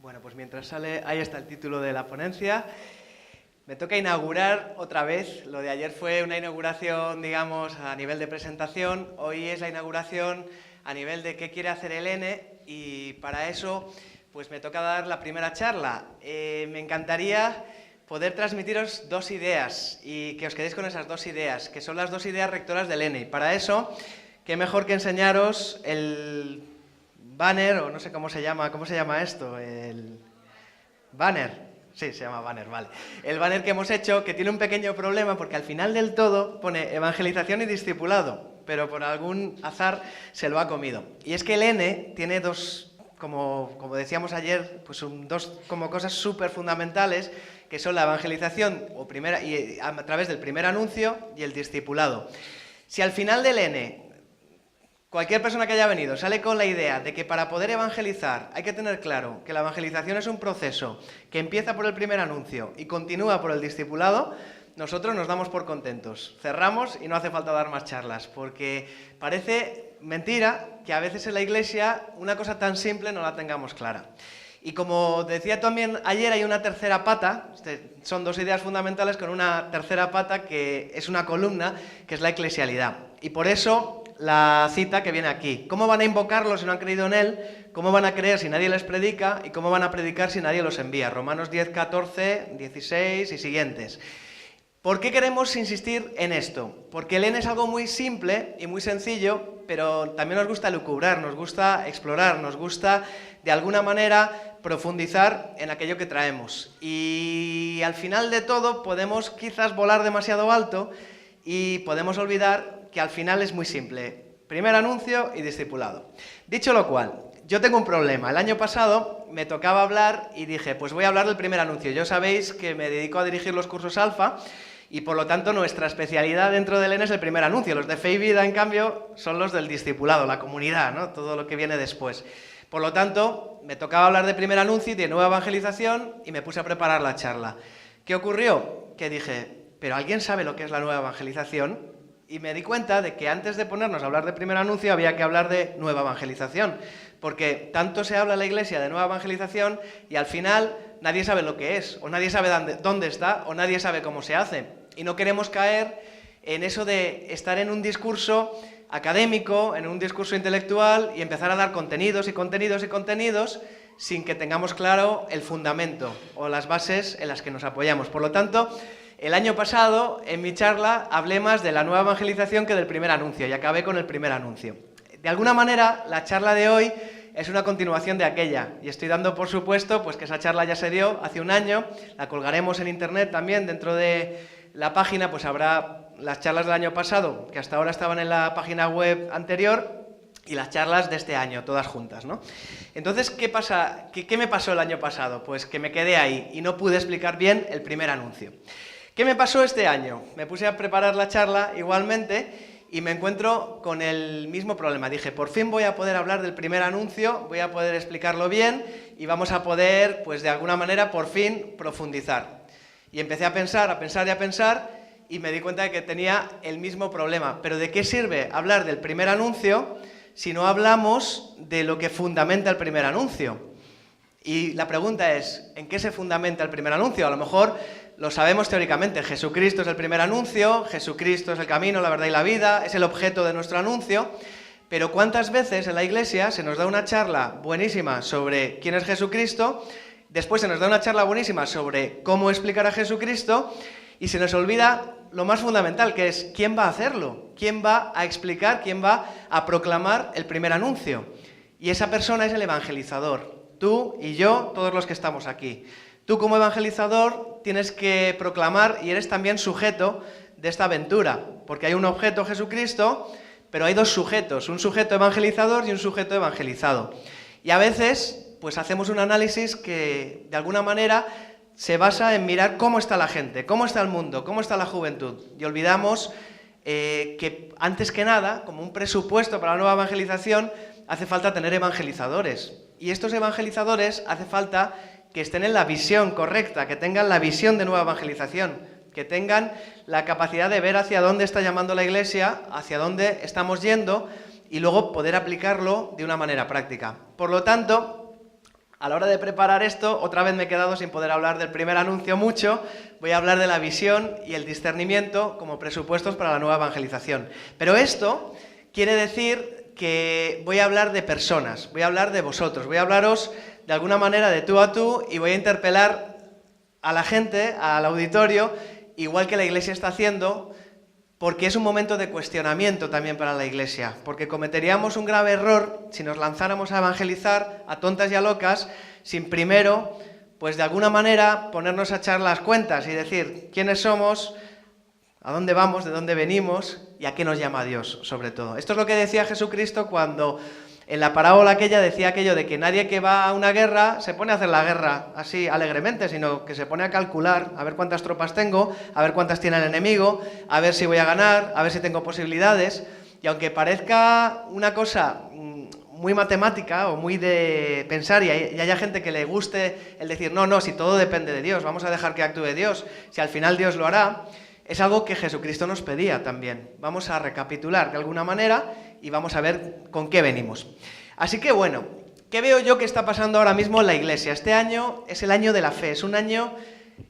Bueno, pues mientras sale, ahí está el título de la ponencia. Me toca inaugurar otra vez. Lo de ayer fue una inauguración, digamos, a nivel de presentación. Hoy es la inauguración a nivel de qué quiere hacer el N, y para eso pues me toca dar la primera charla. Me encantaría poder transmitiros dos ideas y que os quedéis con esas dos ideas, que son las dos ideas rectoras del N. Y para eso, qué mejor que enseñaros el banner, o no sé cómo se llama esto, el banner. Sí, se llama banner, vale. El banner que hemos hecho, que tiene un pequeño problema, porque al final del todo pone evangelización y discipulado, pero por algún azar se lo ha comido. Y es que el N tiene dos, como decíamos ayer, pues dos como cosas súper fundamentales, que son la evangelización y a través del primer anuncio y el discipulado. Si al final del N cualquier persona que haya venido sale con la idea de que para poder evangelizar hay que tener claro que la evangelización es un proceso que empieza por el primer anuncio y continúa por el discipulado, nosotros nos damos por contentos. Cerramos y no hace falta dar más charlas, porque parece mentira que a veces en la Iglesia una cosa tan simple no la tengamos clara. Y como decía también ayer, hay una tercera pata, son dos ideas fundamentales con una tercera pata que es una columna, que es la eclesialidad. Y por eso la cita que viene aquí. ¿Cómo van a invocarlo si no han creído en él? ¿Cómo van a creer si nadie les predica? ¿Y cómo van a predicar si nadie los envía? Romanos 10, 14, 16 y siguientes. ¿Por qué queremos insistir en esto? Porque el N es algo muy simple y muy sencillo, pero también nos gusta lucubrar, nos gusta explorar, nos gusta de alguna manera profundizar en aquello que traemos. Y al final de todo podemos quizás volar demasiado alto y podemos olvidar que al final es muy simple. Primer anuncio y discipulado. Dicho lo cual, yo tengo un problema. El año pasado me tocaba hablar y dije, pues voy a hablar del primer anuncio. Ya sabéis que me dedico a dirigir los cursos Alfa y por lo tanto nuestra especialidad dentro del N es el primer anuncio. Los de Fe y Vida, en cambio, son los del discipulado, la comunidad, ¿no? Todo lo que viene después. Por lo tanto, me tocaba hablar de primer anuncio y de nueva evangelización y me puse a preparar la charla. ¿Qué ocurrió? Que dije, ¿pero alguien sabe lo que es la nueva evangelización? Y me di cuenta de que antes de ponernos a hablar de primer anuncio había que hablar de nueva evangelización, porque tanto se habla en la Iglesia de nueva evangelización y al final nadie sabe lo que es, o nadie sabe dónde está, o nadie sabe cómo se hace. Y no queremos caer en eso de estar en un discurso académico, en un discurso intelectual y empezar a dar contenidos y contenidos y contenidos sin que tengamos claro el fundamento o las bases en las que nos apoyamos. Por lo tanto, el año pasado, en mi charla, hablé más de la nueva evangelización que del primer anuncio, y acabé con el primer anuncio. De alguna manera, la charla de hoy es una continuación de aquella, y estoy dando por supuesto pues, que esa charla ya se dio hace un año, la colgaremos en internet también, dentro de la página pues habrá las charlas del año pasado, que hasta ahora estaban en la página web anterior, y las charlas de este año, todas juntas, ¿no? Entonces, ¿qué pasa? ¿Qué me pasó el año pasado? Pues que me quedé ahí, y no pude explicar bien el primer anuncio. ¿Qué me pasó este año? Me puse a preparar la charla igualmente y me encuentro con el mismo problema. Dije, por fin voy a poder hablar del primer anuncio, voy a poder explicarlo bien y vamos a poder, pues de alguna manera, por fin profundizar. Y empecé a pensar y a pensar y me di cuenta de que tenía el mismo problema. Pero ¿de qué sirve hablar del primer anuncio si no hablamos de lo que fundamenta el primer anuncio? Y la pregunta es, ¿en qué se fundamenta el primer anuncio? A lo mejor lo sabemos teóricamente, Jesucristo es el primer anuncio, Jesucristo es el camino, la verdad y la vida, es el objeto de nuestro anuncio, pero ¿cuántas veces en la Iglesia se nos da una charla buenísima sobre quién es Jesucristo, después se nos da una charla buenísima sobre cómo explicar a Jesucristo y se nos olvida lo más fundamental, que es quién va a hacerlo, quién va a explicar, quién va a proclamar el primer anuncio? Y esa persona es el evangelizador, tú y yo, todos los que estamos aquí. Tú como evangelizador tienes que proclamar y eres también sujeto de esta aventura, porque hay un objeto, Jesucristo, pero hay dos sujetos, un sujeto evangelizador y un sujeto evangelizado. Y a veces pues hacemos un análisis que de alguna manera se basa en mirar cómo está la gente, cómo está el mundo, cómo está la juventud. Y olvidamos que antes que nada, como un presupuesto para la nueva evangelización, hace falta tener evangelizadores. Y estos evangelizadores hace falta que estén en la visión correcta, que tengan la visión de nueva evangelización, que tengan la capacidad de ver hacia dónde está llamando la Iglesia, hacia dónde estamos yendo, y luego poder aplicarlo de una manera práctica. Por lo tanto, A la hora de preparar esto, otra vez me he quedado sin poder hablar del primer anuncio mucho. Voy a hablar de la visión y el discernimiento como presupuestos para la nueva evangelización. Pero esto quiere decir que voy a hablar de personas, voy a hablar de vosotros, voy a hablaros de alguna manera de tú a tú y voy a interpelar a la gente, al auditorio, igual que la Iglesia está haciendo, porque es un momento de cuestionamiento también para la Iglesia, porque cometeríamos un grave error si nos lanzáramos a evangelizar a tontas y a locas sin primero, pues de alguna manera, ponernos a echar las cuentas y decir quiénes somos, a dónde vamos, de dónde venimos y a qué nos llama Dios, sobre todo. Esto es lo que decía Jesucristo cuando en la parábola aquella decía aquello de que nadie que va a una guerra se pone a hacer la guerra así alegremente, sino que se pone a calcular, a ver cuántas tropas tengo, a ver cuántas tiene el enemigo, a ver si voy a ganar, a ver si tengo posibilidades. Y aunque parezca una cosa muy matemática o muy de pensar y haya gente que le guste el decir no, si todo depende de Dios, vamos a dejar que actúe Dios, si al final Dios lo hará, es algo que Jesucristo nos pedía también. Vamos a recapitular de alguna manera y vamos a ver con qué venimos. Así que bueno, ¿qué veo yo que está pasando ahora mismo en la Iglesia? Este año es el año de la fe, es un año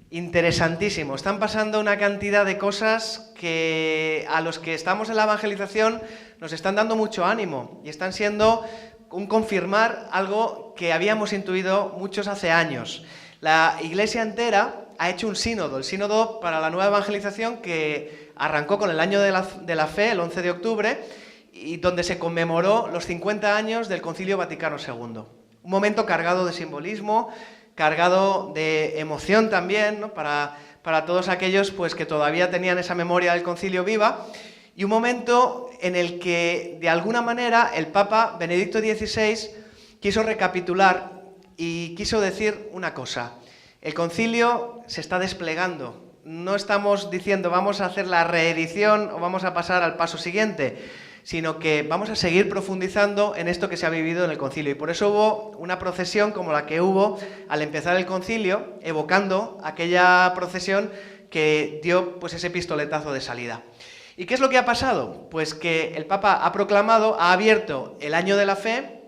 interesantísimo. Están pasando una cantidad de cosas que a los que estamos en la evangelización nos están dando mucho ánimo y están siendo un confirmar algo que habíamos intuido muchos hace años. La Iglesia entera ha hecho un sínodo, el sínodo para la nueva evangelización que arrancó con el año de la fe, el 11 de octubre, y donde se conmemoró los 50 años del Concilio Vaticano II. Un momento cargado de simbolismo, cargado de emoción también, ¿no? para todos aquellos pues, que todavía tenían esa memoria del concilio viva, y un momento en el que, de alguna manera, el Papa Benedicto XVI quiso recapitular y quiso decir una cosa. El concilio se está desplegando. No estamos diciendo vamos a hacer la reedición o vamos a pasar al paso siguiente, sino que vamos a seguir profundizando en esto que se ha vivido en el concilio. Y por eso hubo una procesión como la que hubo al empezar el concilio, evocando aquella procesión que dio pues, ese pistoletazo de salida. ¿Y qué es lo que ha pasado? Pues que el Papa ha proclamado, ha abierto el año de la fe,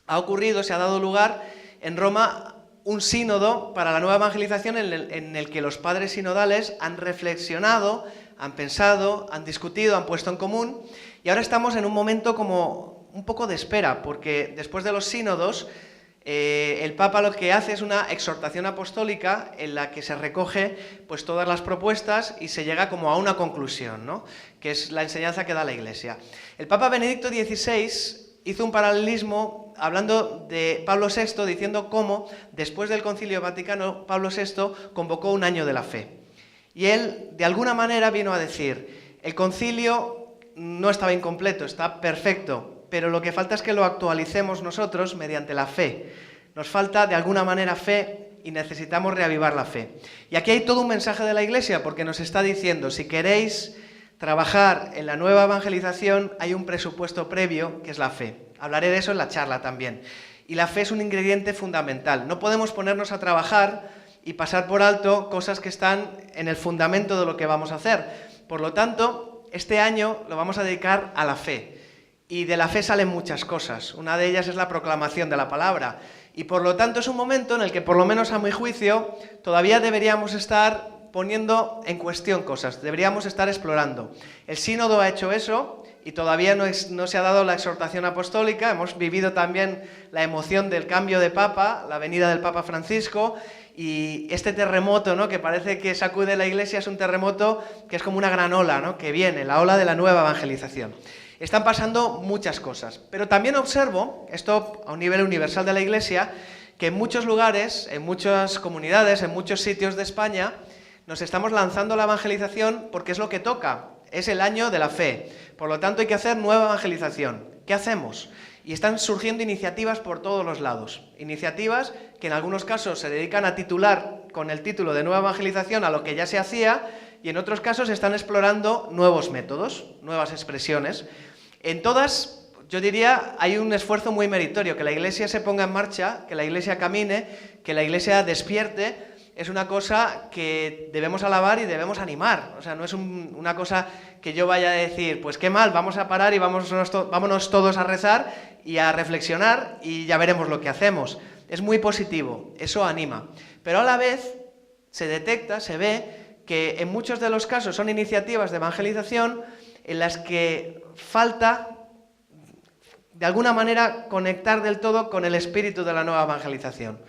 ha ocurrido, se ha dado lugar en Roma un sínodo para la nueva evangelización en el que los padres sinodales han reflexionado, han pensado, han discutido, han puesto en común, y ahora estamos en un momento como un poco de espera, porque después de los sínodos, el Papa lo que hace es una exhortación apostólica en la que se recoge pues, todas las propuestas y se llega como a una conclusión, ¿no? Que es la enseñanza que da la Iglesia. El Papa Benedicto XVI hizo un paralelismo hablando de Pablo VI, diciendo cómo después del Concilio Vaticano Pablo VI convocó un año de la fe. Y él, de alguna manera, vino a decir, el concilio no estaba incompleto, está perfecto, pero lo que falta es que lo actualicemos nosotros mediante la fe. Nos falta, de alguna manera, fe y necesitamos reavivar la fe. Y aquí hay todo un mensaje de la Iglesia, porque nos está diciendo, si queréis trabajar en la nueva evangelización, hay un presupuesto previo, que es la fe. Hablaré de eso en la charla también. Y la fe es un ingrediente fundamental. No podemos ponernos a trabajar y pasar por alto cosas que están en el fundamento de lo que vamos a hacer. Por lo tanto, este año lo vamos a dedicar a la fe. Y de la fe salen muchas cosas. Una de ellas es la proclamación de la palabra. Y por lo tanto es un momento en el que, por lo menos a mi juicio, todavía deberíamos estar poniendo en cuestión cosas, deberíamos estar explorando. El sínodo ha hecho eso y todavía no se ha dado la exhortación apostólica. Hemos vivido también la emoción del cambio de Papa, la venida del Papa Francisco, y este terremoto, ¿no?, que parece que sacude la Iglesia es un terremoto que es como una gran ola, ¿no?, que viene, la ola de la nueva evangelización. Están pasando muchas cosas, pero también observo, esto a un nivel universal de la Iglesia, que en muchos lugares, en muchas comunidades, en muchos sitios de España, nos estamos lanzando a la evangelización porque es lo que toca, es el año de la fe. Por lo tanto, hay que hacer nueva evangelización. ¿Qué hacemos? Y están surgiendo iniciativas por todos los lados. Iniciativas que en algunos casos se dedican a titular con el título de nueva evangelización a lo que ya se hacía, y en otros casos están explorando nuevos métodos, nuevas expresiones. En todas, yo diría, hay un esfuerzo muy meritorio, que la Iglesia se ponga en marcha, que la Iglesia camine, que la Iglesia despierte. Es una cosa que debemos alabar y debemos animar. O sea, no es una cosa que yo vaya a decir, pues qué mal, vamos a parar y vámonos todos a rezar y a reflexionar y ya veremos lo que hacemos. es muy positivo, eso anima. Pero a la vez se detecta, se ve que en muchos de los casos son iniciativas de evangelización en las que falta, de alguna manera, conectar del todo con el espíritu de la nueva evangelización.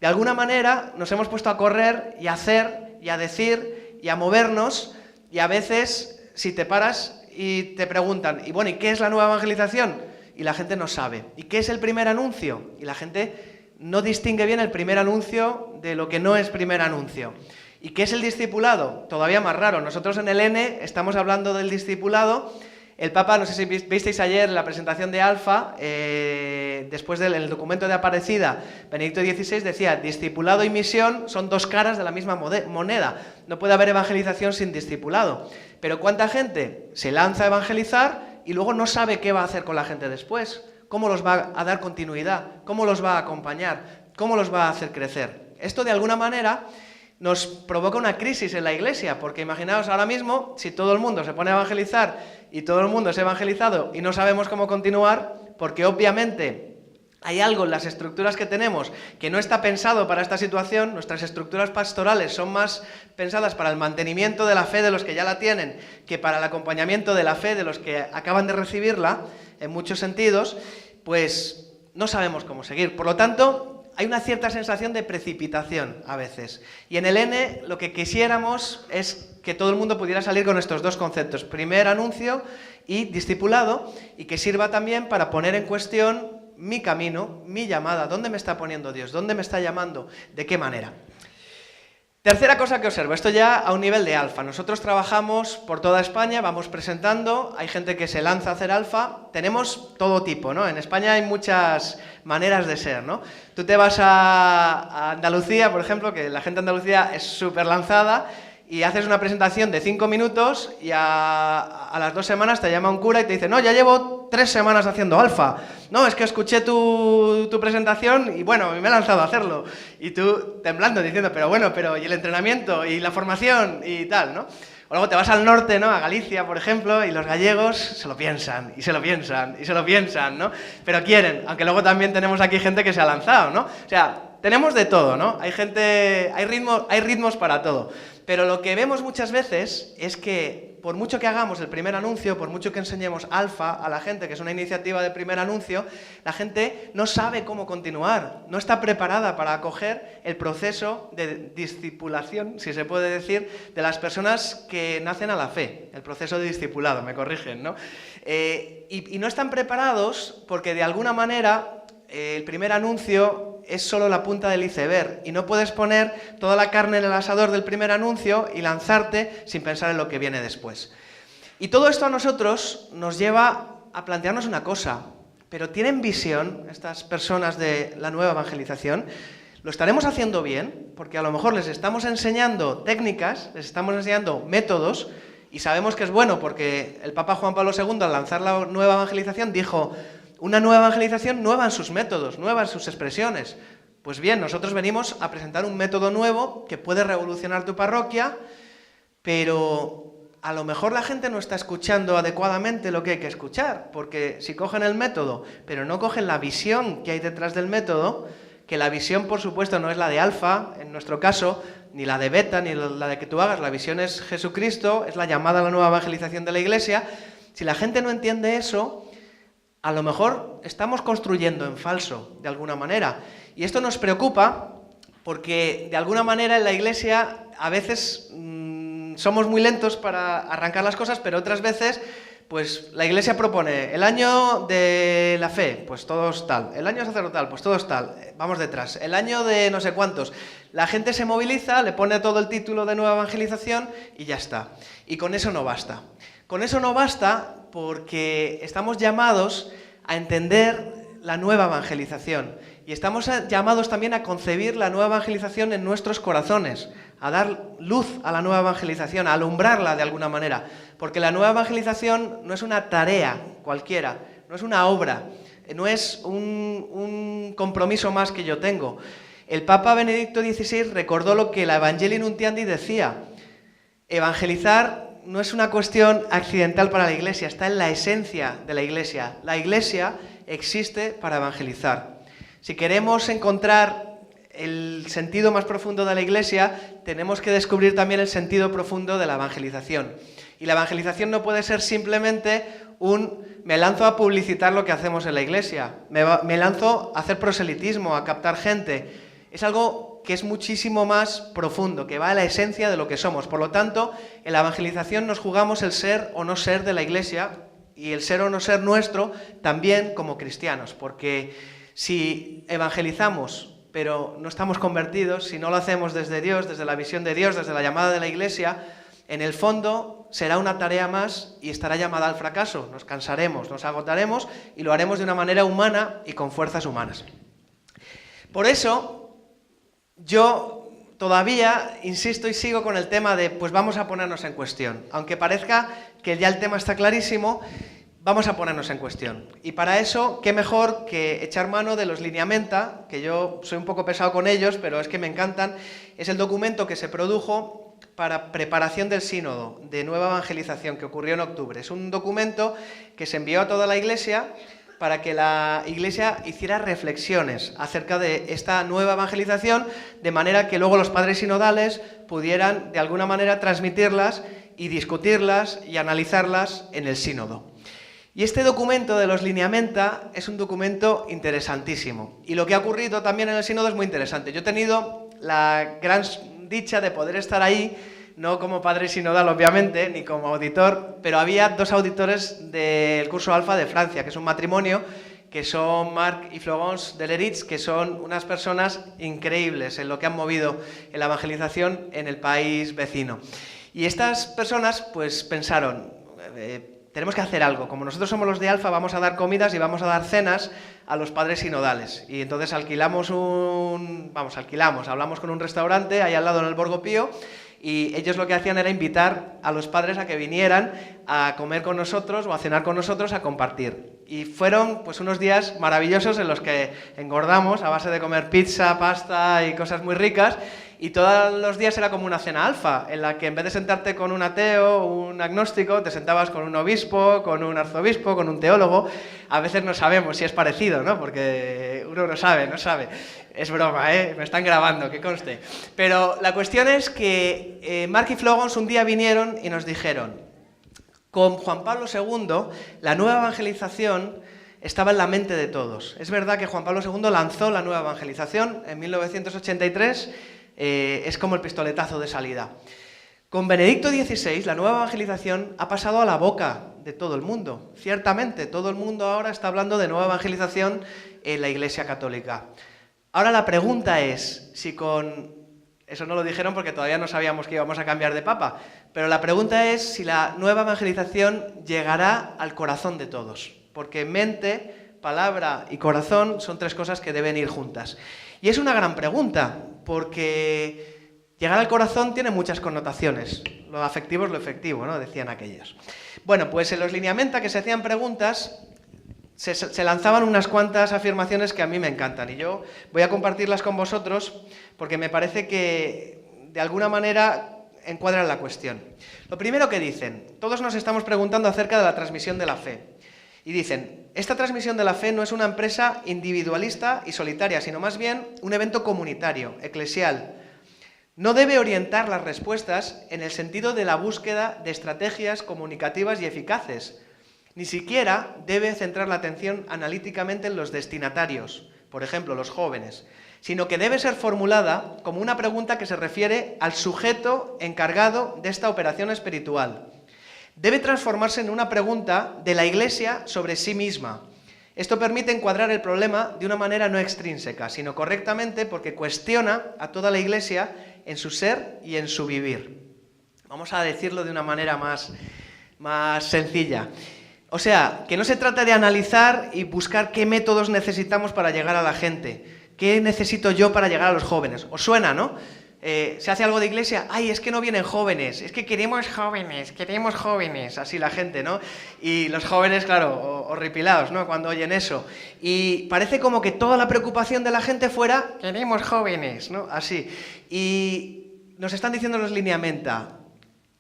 De alguna manera nos hemos puesto a correr y a hacer y a decir y a movernos, y a veces, si te paras y te preguntan, y bueno, ¿y qué es la nueva evangelización? Y la gente no sabe. ¿Y qué es el primer anuncio? Y la gente no distingue bien el primer anuncio de lo que no es primer anuncio. ¿Y qué es el discipulado? Todavía más raro. Nosotros en el N estamos hablando del discipulado. El Papa, no sé si visteis ayer la presentación de Alfa, después del documento de Aparecida, Benedicto XVI decía, discipulado y misión son dos caras de la misma moneda. No puede haber evangelización sin discipulado. Pero ¿cuánta gente se lanza a evangelizar y luego no sabe qué va a hacer con la gente después? ¿Cómo los va a dar continuidad? ¿Cómo los va a acompañar? ¿Cómo los va a hacer crecer? Esto, de alguna manera, nos provoca una crisis en la Iglesia, porque imaginaos ahora mismo, si todo el mundo se pone a evangelizar y todo el mundo es evangelizado y no sabemos cómo continuar, porque obviamente hay algo en las estructuras que tenemos que no está pensado para esta situación. Nuestras estructuras pastorales son más pensadas para el mantenimiento de la fe de los que ya la tienen que para el acompañamiento de la fe de los que acaban de recibirla, en muchos sentidos, pues no sabemos cómo seguir. Por lo tanto, hay una cierta sensación de precipitación a veces. Y en el N lo que quisiéramos es que todo el mundo pudiera salir con estos dos conceptos, primer anuncio y discipulado, y que sirva también para poner en cuestión mi camino, mi llamada, dónde me está poniendo Dios, dónde me está llamando, de qué manera. Tercera cosa que observo, esto ya a un nivel de Alfa. Nosotros trabajamos por toda España, vamos presentando, hay gente que se lanza a hacer Alfa, tenemos todo tipo, ¿no? En España hay muchas maneras de ser, ¿no? Tú te vas a Andalucía, por ejemplo, que la gente de Andalucía es súper lanzada, y haces una presentación de 5 minutos y a las 2 semanas te llama un cura y te dice, no, ya llevo 3 semanas haciendo Alfa. No, es que escuché tu presentación y bueno, me he lanzado a hacerlo. Y tú temblando diciendo, pero ¿y el entrenamiento? ¿Y la formación? Y tal, ¿no? O luego te vas al norte, ¿no? A Galicia, por ejemplo, y los gallegos se lo piensan, y se lo piensan, y se lo piensan, ¿no? Pero quieren, aunque luego también tenemos aquí gente que se ha lanzado, ¿no? O sea, tenemos de todo, ¿no? Hay ritmos para todo. Pero lo que vemos muchas veces es que, por mucho que hagamos el primer anuncio, por mucho que enseñemos Alfa a la gente, que es una iniciativa de primer anuncio, la gente no sabe cómo continuar, no está preparada para acoger el proceso de discipulación, si se puede decir, de las personas que nacen a la fe, el proceso de discipulado, me corrigen, ¿no? Y no están preparados porque, de alguna manera, el primer anuncio es solo la punta del iceberg y no puedes poner toda la carne en el asador del primer anuncio y lanzarte sin pensar en lo que viene después. Y todo esto a nosotros nos lleva a plantearnos una cosa, pero ¿tienen visión estas personas de la nueva evangelización? ¿Lo estaremos haciendo bien? Porque a lo mejor les estamos enseñando técnicas, les estamos enseñando métodos y sabemos que es bueno porque el Papa Juan Pablo II, al lanzar la nueva evangelización, dijo: una nueva evangelización nueva en sus métodos, nueva en sus expresiones. Pues bien, nosotros venimos a presentar un método nuevo que puede revolucionar tu parroquia, pero a lo mejor la gente no está escuchando adecuadamente lo que hay que escuchar, porque si cogen el método, pero no cogen la visión que hay detrás del método, que la visión, por supuesto, no es la de Alfa, en nuestro caso, ni la de Beta, ni la de que tú hagas, la visión es Jesucristo, es la llamada a la nueva evangelización de la Iglesia. Si la gente no entiende eso, a lo mejor estamos construyendo en falso, de alguna manera. Y esto nos preocupa porque, de alguna manera, en la Iglesia a veces somos muy lentos para arrancar las cosas, pero otras veces, pues la Iglesia propone el año de la fe, pues todos tal. El año sacerdotal, pues todos tal. Vamos detrás. El año de no sé cuántos. La gente se moviliza, le pone todo el título de nueva evangelización y ya está. Y con eso no basta. Con eso no basta porque estamos llamados a entender la nueva evangelización y estamos llamados también a concebir la nueva evangelización en nuestros corazones, a dar luz a la nueva evangelización, a alumbrarla de alguna manera, porque la nueva evangelización no es una tarea cualquiera, no es una obra, no es un compromiso más que yo tengo. El Papa Benedicto XVI recordó lo que la Evangelii Nuntiandi decía: evangelizar no es una cuestión accidental para la Iglesia, está en la esencia de la Iglesia. La Iglesia existe para evangelizar. Si queremos encontrar el sentido más profundo de la Iglesia, tenemos que descubrir también el sentido profundo de la evangelización. Y la evangelización no puede ser simplemente me lanzo a publicitar lo que hacemos en la Iglesia, me lanzo a hacer proselitismo, a captar gente. Es algo que es muchísimo más profundo, que va a la esencia de lo que somos. Por lo tanto, en la evangelización nos jugamos el ser o no ser de la Iglesia y el ser o no ser nuestro también como cristianos, porque si evangelizamos pero no estamos convertidos, si no lo hacemos desde Dios, desde la visión de Dios, desde la llamada de la Iglesia, en el fondo será una tarea más y estará llamada al fracaso. Nos cansaremos, nos agotaremos y lo haremos de una manera humana y con fuerzas humanas. Por eso, yo todavía insisto y sigo con el tema de, pues vamos a ponernos en cuestión. Aunque parezca que ya el tema está clarísimo, vamos a ponernos en cuestión. Y para eso, qué mejor que echar mano de los Lineamenta, que yo soy un poco pesado con ellos, pero es que me encantan. Es el documento que se produjo para preparación del sínodo de nueva evangelización que ocurrió en octubre. Es un documento que se envió a toda la Iglesia para que la Iglesia hiciera reflexiones acerca de esta nueva evangelización, de manera que luego los padres sinodales pudieran de alguna manera transmitirlas y discutirlas y analizarlas en el sínodo. Y este documento de los Lineamenta es un documento interesantísimo. Y lo que ha ocurrido también en el sínodo es muy interesante. Yo he tenido la gran dicha de poder estar ahí, no como padre sinodal obviamente, ni como auditor, pero había 2 auditores del curso Alfa de Francia, que es un matrimonio, que son Marc y Florence Deleritz, que son unas personas increíbles en lo que han movido en la evangelización en el país vecino. Y estas personas pues pensaron, tenemos que hacer algo. Como nosotros somos los de Alfa, vamos a dar comidas y vamos a dar cenas a los padres sinodales. Y entonces hablamos con un restaurante ahí al lado en el Borgo Pío, y ellos lo que hacían era invitar a los padres a que vinieran a comer con nosotros o a cenar con nosotros, a compartir. Y fueron pues unos días maravillosos en los que engordamos a base de comer pizza, pasta y cosas muy ricas. Y todos los días era como una cena alfa, en la que en vez de sentarte con un ateo o un agnóstico, te sentabas con un obispo, con un arzobispo, con un teólogo. A veces no sabemos si es parecido, ¿no? Porque uno no sabe. Es broma, ¿eh? Me están grabando, que conste. Pero la cuestión es que Marc y Florence un día vinieron y nos dijeron, con Juan Pablo II, la nueva evangelización estaba en la mente de todos. Es verdad que Juan Pablo II lanzó la nueva evangelización en 1983, es como el pistoletazo de salida. Con Benedicto XVI, la nueva evangelización ha pasado a la boca de todo el mundo. Ciertamente, todo el mundo ahora está hablando de nueva evangelización en la Iglesia Católica. Ahora la pregunta es, eso no lo dijeron porque todavía no sabíamos que íbamos a cambiar de papa, pero la pregunta es si la nueva evangelización llegará al corazón de todos. Porque mente, palabra y corazón son 3 cosas que deben ir juntas. Y es una gran pregunta, porque llegar al corazón tiene muchas connotaciones. Lo afectivo es lo efectivo, ¿no? Decían aquellos. Bueno, pues en los Lineamenta, que se hacían preguntas, se lanzaban unas cuantas afirmaciones que a mí me encantan. Y yo voy a compartirlas con vosotros porque me parece que de alguna manera encuadran la cuestión. Lo primero que dicen, todos nos estamos preguntando acerca de la transmisión de la fe. Y dicen, esta transmisión de la fe no es una empresa individualista y solitaria, sino más bien un evento comunitario, eclesial. No debe orientar las respuestas en el sentido de la búsqueda de estrategias comunicativas y eficaces. Ni siquiera debe centrar la atención analíticamente en los destinatarios, por ejemplo, los jóvenes, sino que debe ser formulada como una pregunta que se refiere al sujeto encargado de esta operación espiritual. Debe transformarse en una pregunta de la Iglesia sobre sí misma. Esto permite encuadrar el problema de una manera no extrínseca, sino correctamente porque cuestiona a toda la Iglesia en su ser y en su vivir. Vamos a decirlo de una manera más sencilla. O sea, que no se trata de analizar y buscar qué métodos necesitamos para llegar a la gente. ¿Qué necesito yo para llegar a los jóvenes? ¿Os suena, no? Se hace algo de iglesia, ¡ay, es que no vienen jóvenes! Es que queremos jóvenes, así la gente, ¿no? Y los jóvenes, claro, horripilados, ¿no? Cuando oyen eso. Y parece como que toda la preocupación de la gente fuera, queremos jóvenes, ¿no? Así. Y nos están diciendo los Lineamenta,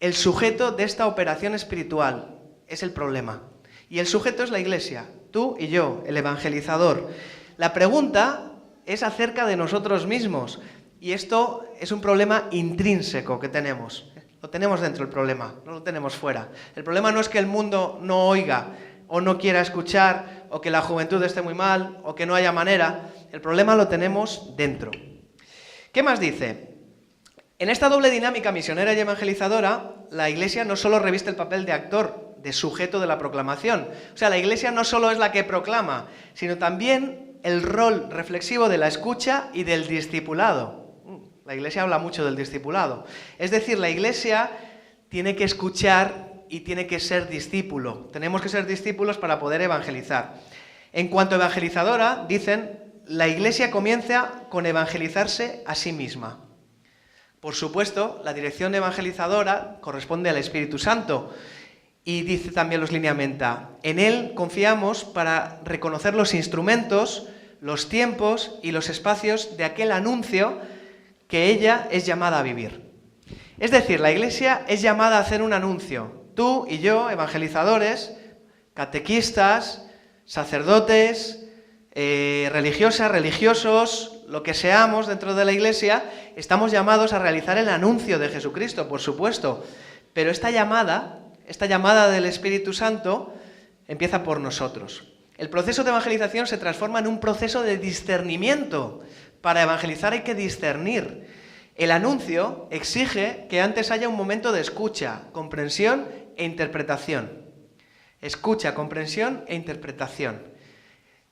el sujeto de esta operación espiritual es el problema. Y el sujeto es la Iglesia, tú y yo, el evangelizador. La pregunta es acerca de nosotros mismos, y esto es un problema intrínseco que tenemos. Lo tenemos dentro el problema, no lo tenemos fuera. El problema no es que el mundo no oiga o no quiera escuchar, o que la juventud esté muy mal, o que no haya manera. El problema lo tenemos dentro. ¿Qué más dice? En esta doble dinámica misionera y evangelizadora, la Iglesia no solo reviste el papel de actor, de sujeto de la proclamación. O sea, la Iglesia no solo es la que proclama, sino también el rol reflexivo de la escucha y del discipulado. La Iglesia habla mucho del discipulado. Es decir, la Iglesia tiene que escuchar y tiene que ser discípulo. Tenemos que ser discípulos para poder evangelizar. En cuanto a evangelizadora, dicen, la Iglesia comienza con evangelizarse a sí misma. Por supuesto, la dirección evangelizadora corresponde al Espíritu Santo. Y dice también los lineamenta, en Él confiamos para reconocer los instrumentos, los tiempos y los espacios de aquel anuncio que ella es llamada a vivir. Es decir, la Iglesia es llamada a hacer un anuncio. Tú y yo, evangelizadores, catequistas, sacerdotes, religiosas, religiosos, lo que seamos dentro de la Iglesia, estamos llamados a realizar el anuncio de Jesucristo, por supuesto. Pero esta llamada del Espíritu Santo empieza por nosotros. El proceso de evangelización se transforma en un proceso de discernimiento. Para evangelizar hay que discernir. El anuncio exige que antes haya un momento de escucha, comprensión e interpretación. Escucha, comprensión e interpretación.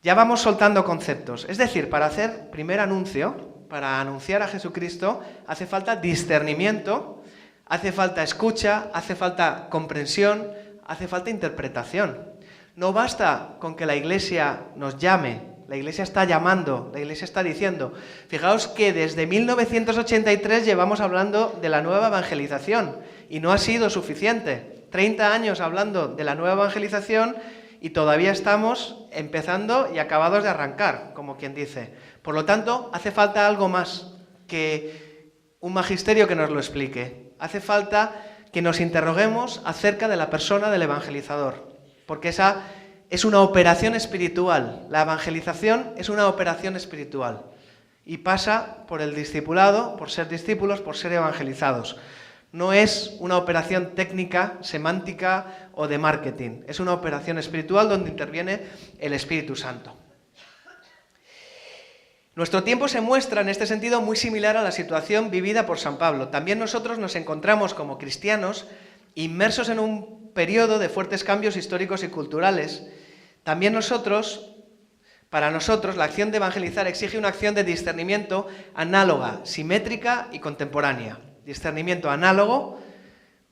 Ya vamos soltando conceptos. Es decir, para hacer primer anuncio, para anunciar a Jesucristo, hace falta discernimiento, hace falta escucha, hace falta comprensión, hace falta interpretación. No basta con que la Iglesia nos llame. La Iglesia está llamando, la Iglesia está diciendo. Fijaos que desde 1983 llevamos hablando de la nueva evangelización y no ha sido suficiente. 30 años hablando de la nueva evangelización y todavía estamos empezando y acabados de arrancar, como quien dice. Por lo tanto, hace falta algo más que un magisterio que nos lo explique. Hace falta que nos interroguemos acerca de la persona del evangelizador, porque esa es una operación espiritual. La evangelización es una operación espiritual y pasa por el discipulado, por ser discípulos, por ser evangelizados. No es una operación técnica, semántica o de marketing. Es una operación espiritual donde interviene el Espíritu Santo. Nuestro tiempo se muestra en este sentido muy similar a la situación vivida por San Pablo. También nosotros nos encontramos como cristianos inmersos en un periodo de fuertes cambios históricos y culturales. También para nosotros, la acción de evangelizar exige una acción de discernimiento análoga, simétrica y contemporánea. Discernimiento análogo,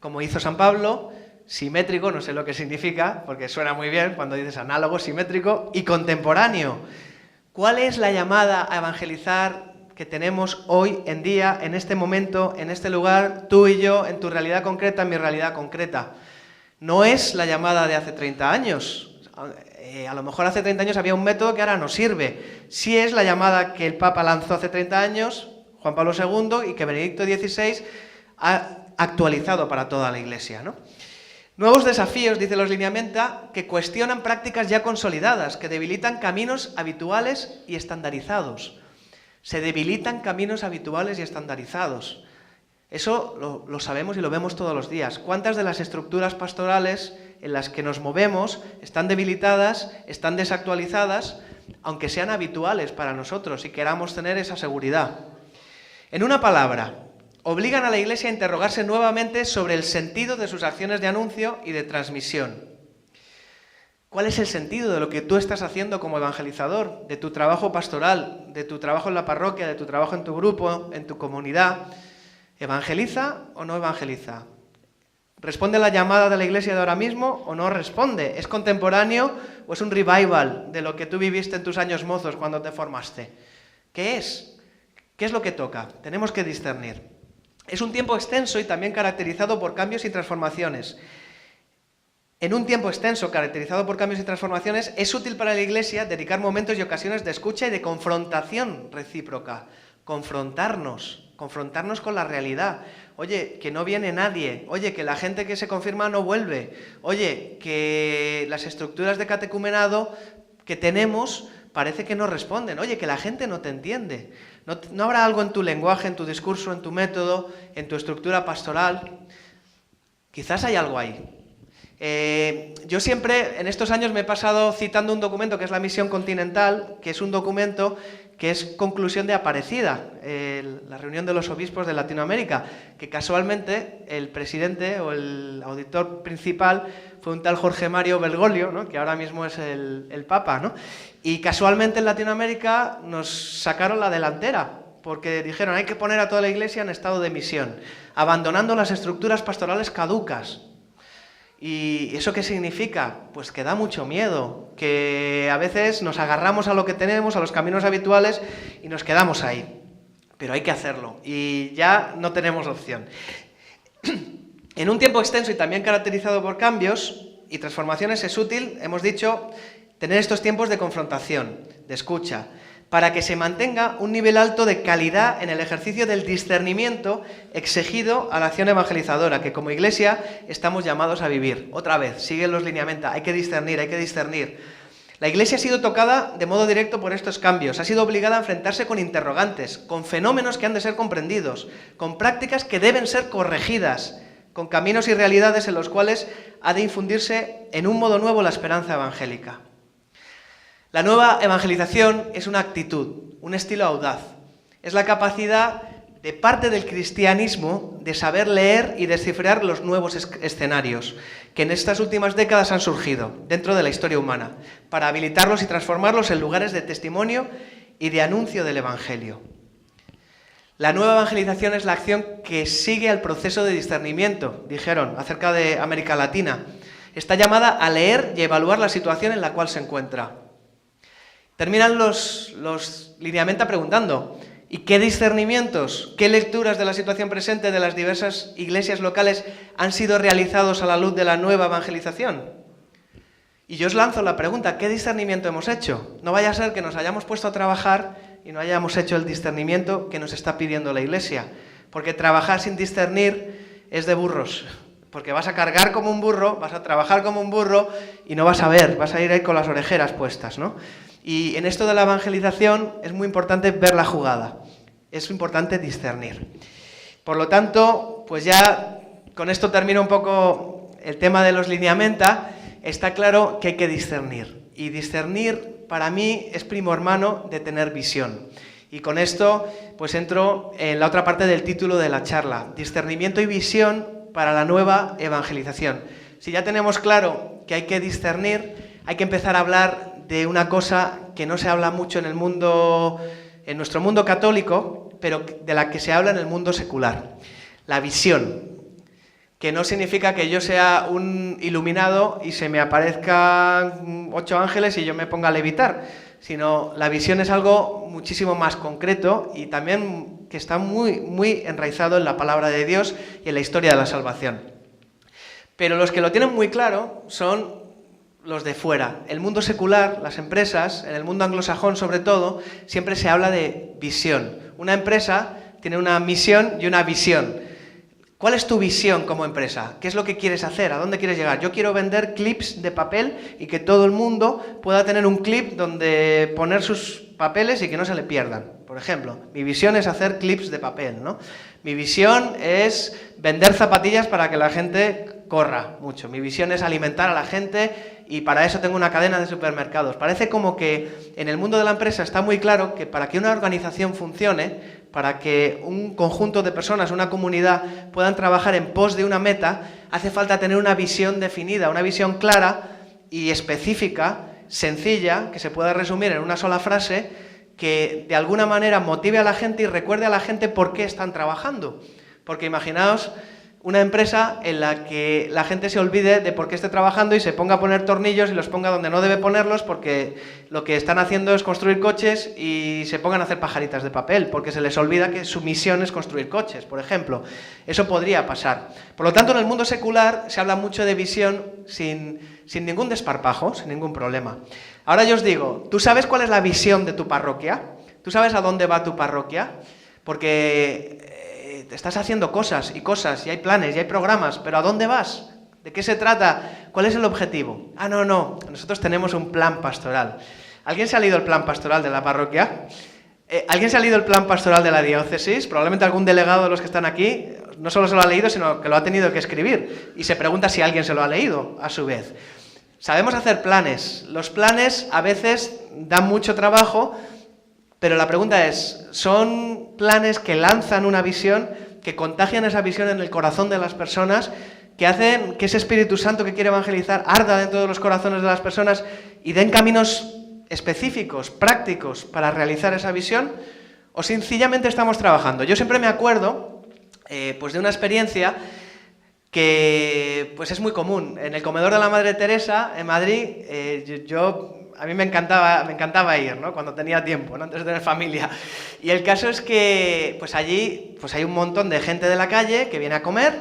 como hizo San Pablo, simétrico, no sé lo que significa, porque suena muy bien cuando dices análogo, simétrico, y contemporáneo. ¿Cuál es la llamada a evangelizar que tenemos hoy en día, en este momento, en este lugar, tú y yo, en tu realidad concreta, en mi realidad concreta? No es la llamada de hace 30 años. A lo mejor hace 30 años había un método que ahora no sirve. Sí es la llamada que el Papa lanzó hace 30 años, Juan Pablo II, y que Benedicto XVI ha actualizado para toda la Iglesia, ¿no? Nuevos desafíos, dice los lineamenta, que cuestionan prácticas ya consolidadas, que debilitan caminos habituales y estandarizados. Se debilitan caminos habituales y estandarizados. Eso lo sabemos y lo vemos todos los días. ¿Cuántas de las estructuras pastorales en las que nos movemos están debilitadas, están desactualizadas, aunque sean habituales para nosotros y queramos tener esa seguridad? En una palabra, obligan a la Iglesia a interrogarse nuevamente sobre el sentido de sus acciones de anuncio y de transmisión. ¿Cuál es el sentido de lo que tú estás haciendo como evangelizador, de tu trabajo pastoral, de tu trabajo en la parroquia, de tu trabajo en tu grupo, en tu comunidad? ¿Evangeliza o no evangeliza? ¿Responde a la llamada de la Iglesia de ahora mismo o no responde? ¿Es contemporáneo o es un revival de lo que tú viviste en tus años mozos cuando te formaste? ¿Qué es? ¿Qué es lo que toca? Tenemos que discernir. Es un tiempo extenso y también caracterizado por cambios y transformaciones. En un tiempo extenso caracterizado por cambios y transformaciones, es útil para la Iglesia dedicar momentos y ocasiones de escucha y de confrontación recíproca. Confrontarnos con la realidad. Oye, que no viene nadie. Oye, que la gente que se confirma no vuelve. Oye, que las estructuras de catecumenado que tenemos parece que no responden. Oye, que la gente no te entiende. ¿No habrá algo en tu lenguaje, en tu discurso, en tu método, en tu estructura pastoral? Quizás hay algo ahí. Yo siempre, en estos años, me he pasado citando un documento que es la Misión Continental, que es un documento que es conclusión de Aparecida, la reunión de los obispos de Latinoamérica, que casualmente el presidente o el auditor principal fue un tal Jorge Mario Bergoglio, ¿no?, que ahora mismo es el Papa, ¿no? Y casualmente en Latinoamérica nos sacaron la delantera, porque dijeron hay que poner a toda la Iglesia en estado de misión, abandonando las estructuras pastorales caducas. ¿Y eso qué significa? Pues que da mucho miedo, que a veces nos agarramos a lo que tenemos, a los caminos habituales y nos quedamos ahí. Pero hay que hacerlo y ya no tenemos opción. En un tiempo extenso y también caracterizado por cambios y transformaciones es útil, hemos dicho, tener estos tiempos de confrontación, de escucha, para que se mantenga un nivel alto de calidad en el ejercicio del discernimiento exigido a la acción evangelizadora, que como Iglesia estamos llamados a vivir. Otra vez, siguen los lineamientos, hay que discernir, hay que discernir. La Iglesia ha sido tocada de modo directo por estos cambios, ha sido obligada a enfrentarse con interrogantes, con fenómenos que han de ser comprendidos, con prácticas que deben ser corregidas, con caminos y realidades en los cuales ha de infundirse en un modo nuevo la esperanza evangélica. La nueva evangelización es una actitud, un estilo audaz. Es la capacidad de parte del cristianismo de saber leer y descifrar los nuevos escenarios que en estas últimas décadas han surgido dentro de la historia humana, para habilitarlos y transformarlos en lugares de testimonio y de anuncio del Evangelio. La nueva evangelización es la acción que sigue al proceso de discernimiento, dijeron, acerca de América Latina. Está llamada a leer y evaluar la situación en la cual se encuentra. Terminan los lineamientos preguntando, ¿y qué discernimientos, qué lecturas de la situación presente de las diversas iglesias locales han sido realizados a la luz de la nueva evangelización? Y yo os lanzo la pregunta, ¿qué discernimiento hemos hecho? No vaya a ser que nos hayamos puesto a trabajar y no hayamos hecho el discernimiento que nos está pidiendo la Iglesia, porque trabajar sin discernir es de burros. Porque vas a cargar como un burro, vas a trabajar como un burro y no vas a ver, vas a ir ahí con las orejeras puestas, ¿no? Y en esto de la evangelización es muy importante ver la jugada, es importante discernir. Por lo tanto, pues ya con esto termino un poco el tema de los lineamenta. Está claro que hay que discernir. Y discernir para mí es primo hermano de tener visión. Y con esto pues entro en la otra parte del título de la charla, discernimiento y visión para la nueva evangelización. Si ya tenemos claro que hay que discernir, hay que empezar a hablar de una cosa que no se habla mucho en el mundo, en nuestro mundo católico, pero de la que se habla en el mundo secular, la visión, que no significa que yo sea un iluminado y se me aparezcan 8 ángeles y yo me ponga a levitar, sino la visión es algo muchísimo más concreto y también que está muy enraizado en la palabra de Dios y en la historia de la salvación. Pero los que lo tienen muy claro son los de fuera. El mundo secular, las empresas, en el mundo anglosajón sobre todo, siempre se habla de visión. Una empresa tiene una misión y una visión. ¿Cuál es tu visión como empresa? ¿Qué es lo que quieres hacer? ¿A dónde quieres llegar? Yo quiero vender clips de papel y que todo el mundo pueda tener un clip donde poner sus papeles y que no se le pierdan. Por ejemplo, mi visión es hacer clips de papel, ¿no? Mi visión es vender zapatillas para que la gente corra mucho. Mi visión es alimentar a la gente y para eso tengo una cadena de supermercados. Parece como que en el mundo de la empresa está muy claro que para que una organización funcione, para que un conjunto de personas, una comunidad, puedan trabajar en pos de una meta, hace falta tener una visión definida, una visión clara y específica, sencilla, que se pueda resumir en una sola frase, que de alguna manera motive a la gente y recuerde a la gente por qué están trabajando. Porque imaginaos una empresa en la que la gente se olvide de por qué esté trabajando y se ponga a poner tornillos y los ponga donde no debe ponerlos porque lo que están haciendo es construir coches y se pongan a hacer pajaritas de papel porque se les olvida que su misión es construir coches, por ejemplo. Eso podría pasar. Por lo tanto, en el mundo secular se habla mucho de visión sin ningún desparpajo, sin ningún problema. Ahora yo os digo, ¿tú sabes cuál es la visión de tu parroquia? ¿Tú sabes a dónde va tu parroquia? Porque estás haciendo cosas y hay planes y hay programas, pero ¿a dónde vas? ¿De qué se trata? ¿Cuál es el objetivo? No, nosotros tenemos un plan pastoral. ¿Alguien se ha leído el plan pastoral de la parroquia? ¿Alguien se ha leído el plan pastoral de la diócesis? Probablemente algún delegado de los que están aquí no solo se lo ha leído, sino que lo ha tenido que escribir. Y se pregunta si alguien se lo ha leído, a su vez. Sabemos hacer planes. Los planes a veces dan mucho trabajo, pero la pregunta es, ¿son planes que lanzan una visión, que contagian esa visión en el corazón de las personas, que hacen que ese Espíritu Santo que quiere evangelizar arda dentro de los corazones de las personas y den caminos específicos, prácticos, para realizar esa visión? ¿O sencillamente estamos trabajando? Yo siempre me acuerdo pues de una experiencia que pues es muy común. En el comedor de la Madre Teresa, en Madrid, a mí me encantaba ir, ¿no? Cuando tenía tiempo, ¿no? Antes de tener familia. Y el caso es que pues allí pues hay un montón de gente de la calle que viene a comer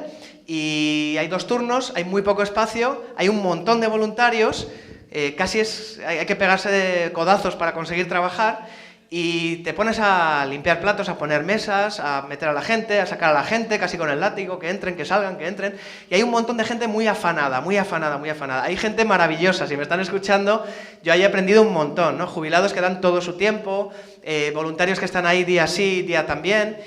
y hay 2 turnos, hay muy poco espacio, hay un montón de voluntarios, hay que pegarse de codazos para conseguir trabajar. Y te pones a limpiar platos, a poner mesas, a meter a la gente, a sacar a la gente, casi con el látigo, que entren, que salgan, que entren. Y hay un montón de gente muy afanada, muy afanada, muy afanada. Hay gente maravillosa, si me están escuchando, yo ahí he aprendido un montón, ¿no? Jubilados que dan todo su tiempo, voluntarios que están ahí día sí, día también.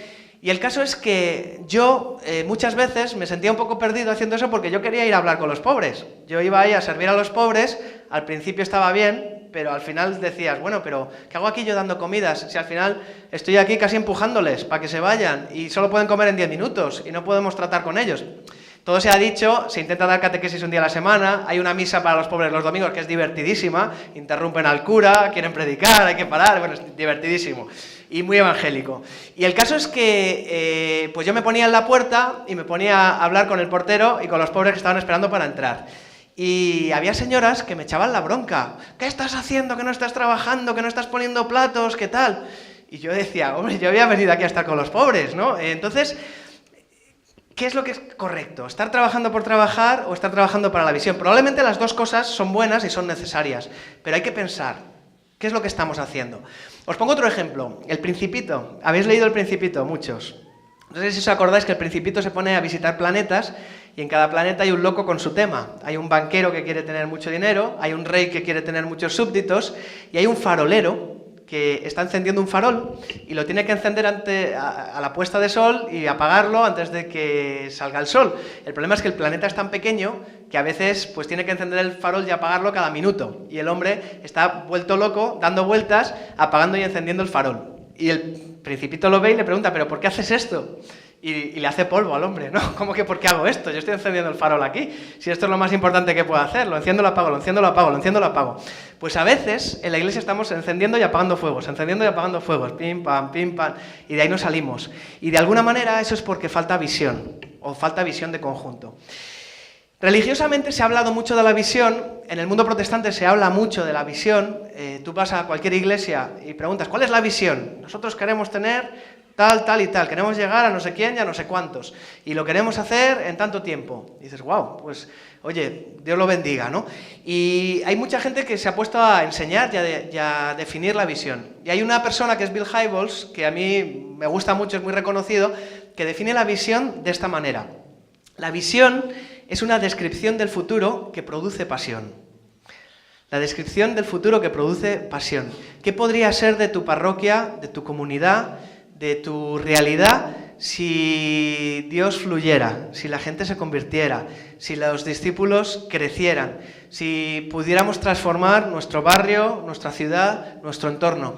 Y el caso es que yo muchas veces me sentía un poco perdido haciendo eso porque yo quería ir a hablar con los pobres. Yo iba ahí a servir a los pobres, al principio estaba bien, pero al final decías, bueno, pero ¿qué hago aquí yo dando comidas? Si al final estoy aquí casi empujándoles para que se vayan y solo pueden comer en 10 minutos y no podemos tratar con ellos. Todo se ha dicho, se intenta dar catequesis un día a la semana, hay una misa para los pobres los domingos que es divertidísima, interrumpen al cura, quieren predicar, hay que parar, bueno, es divertidísimo y muy evangélico. Y el caso es que pues yo me ponía en la puerta y me ponía a hablar con el portero y con los pobres que estaban esperando para entrar. Y había señoras que me echaban la bronca. ¿Qué estás haciendo? ¿Que no estás trabajando? ¿Que no estás poniendo platos? ¿Qué tal? Y yo decía, hombre, yo había venido aquí a estar con los pobres, ¿no? Entonces, ¿qué es lo que es correcto? ¿Estar trabajando por trabajar o estar trabajando para la visión? Probablemente las 2 cosas son buenas y son necesarias, pero hay que pensar, ¿qué es lo que estamos haciendo? Os pongo otro ejemplo, El Principito. ¿Habéis leído El Principito? Muchos. No sé si os acordáis que El Principito se pone a visitar planetas y en cada planeta hay un loco con su tema. Hay un banquero que quiere tener mucho dinero, hay un rey que quiere tener muchos súbditos y hay un farolero que está encendiendo un farol y lo tiene que encender a la puesta de sol y apagarlo antes de que salga el sol. El problema es que el planeta es tan pequeño que a veces pues tiene que encender el farol y apagarlo cada minuto y el hombre está vuelto loco dando vueltas, apagando y encendiendo el farol. Y el Principito lo ve y le pregunta, ¿pero por qué haces esto? Y le hace polvo al hombre, ¿no? ¿Cómo que por qué hago esto? Yo estoy encendiendo el farol aquí. Si esto es lo más importante que puedo hacer, lo enciendo, lo apago, lo enciendo, lo apago, lo enciendo, lo apago. Pues a veces en la iglesia estamos encendiendo y apagando fuegos, encendiendo y apagando fuegos, pim, pam, y de ahí nos salimos. Y de alguna manera eso es porque falta visión, o falta visión de conjunto. Religiosamente se ha hablado mucho de la visión, en el mundo protestante se habla mucho de la visión. Tú vas a cualquier iglesia y preguntas, ¿cuál es la visión? Nosotros queremos tener tal, tal y tal, queremos llegar a no sé quién y a no sé cuántos, y lo queremos hacer en tanto tiempo. Y dices, wow, pues oye, Dios lo bendiga, ¿no? Y hay mucha gente que se ha puesto a enseñar y a definir la visión. Y hay una persona que es Bill Hybels, que a mí me gusta mucho, es muy reconocido, que define la visión de esta manera. La visión es una descripción del futuro que produce pasión. La descripción del futuro que produce pasión. ¿Qué podría ser de tu parroquia, de tu comunidad, de tu realidad si Dios fluyera, si la gente se convirtiera, si los discípulos crecieran, si pudiéramos transformar nuestro barrio, nuestra ciudad, nuestro entorno?